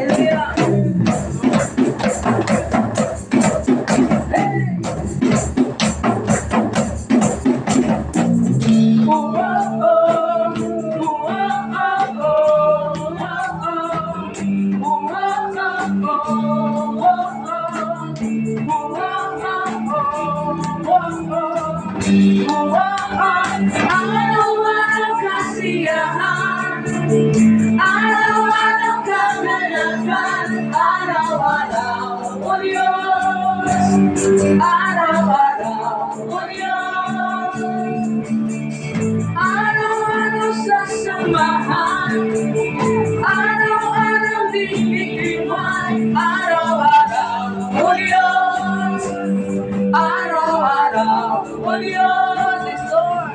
Hallelujah. Araw-araw kasiyahan, araw-araw kagalakan, araw-araw o Diyos, araw-araw o Diyos, araw-araw sasamahan, araw-araw dinigdiman, araw-araw o Diyos, araw-araw o Diyos, yes Lord.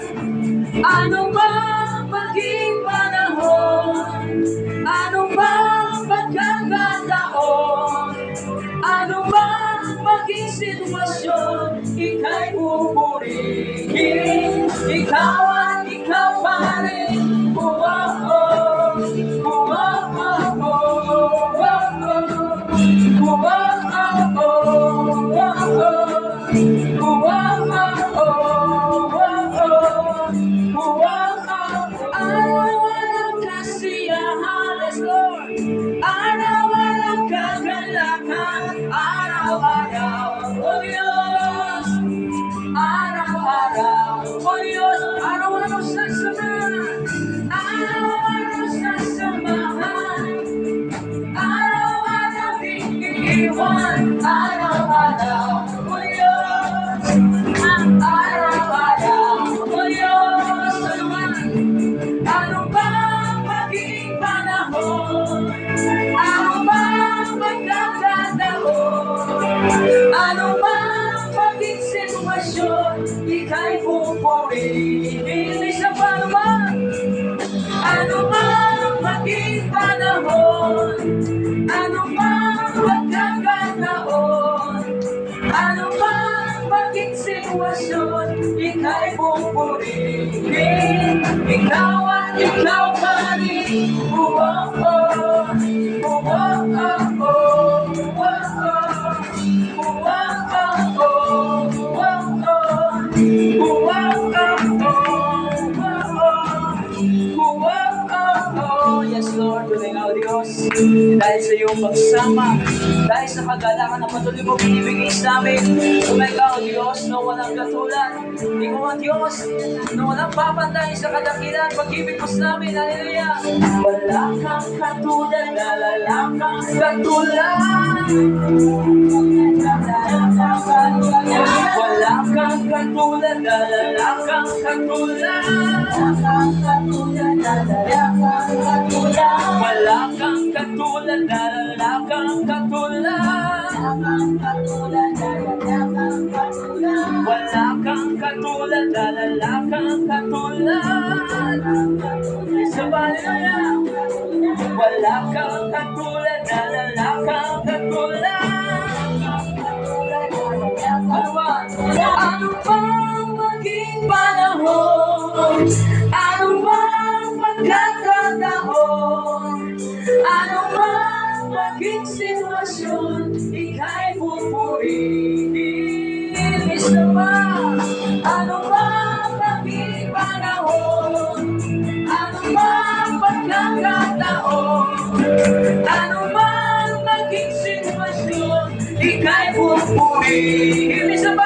Ano bang maging panahon? Ano bang pagkakataon? Ano bang maging sitwasyon? Ika'y pupurihin. Ikaw at ikaw pa rin. Araw-araw kasiyahan, yes Lord. Araw-araw kagalakan, araw-araw o Diyos, araw-araw o Diyos, araw-araw sasamahan, araw-araw sasamahan, araw-araw iiwan, araw-araw o Diyos, araw-araw o Diyos, ano bang maging panahon? Ano bang magkakataon? Ano bang maging sitwasyon? Ika'y pupurihin. Isa pa naman. Ano bang maging panahon? Ano bang magkakataon? Ano bang maging sitwasyon? Ika'y pupurihin. Ikaw at ikaw pa rin. Yes, Lord, tuloy nga, Diyos. Dahil sa iyong pagsama, dahil sa kagalakan na patuloy mo binibigay sa amin, tuloy ka, Diyos, na walang katulad. Ikaw, Diyos, na walang papantay sa kadakilan, pag-ibig mo sa amin, hallelujah. Wala kang katulad, wala kang katulad. Wala kang katulad, wala kang katulad. Wala kang katulad, wala kang katulad. Wala kang katulad, wala kang katulad. Sa balaya, wala kang katulad, wala kang katulad. Ano bang maging panahon? Ano bang pagkakataon? Ano bang maging sitwasyon? Ika'y pupurihin. Isa pa, ano bang maging panahon? Ano bang pagkakataon? Ano bang maging sitwasyon? Ika'y pupurihin. Isa pa,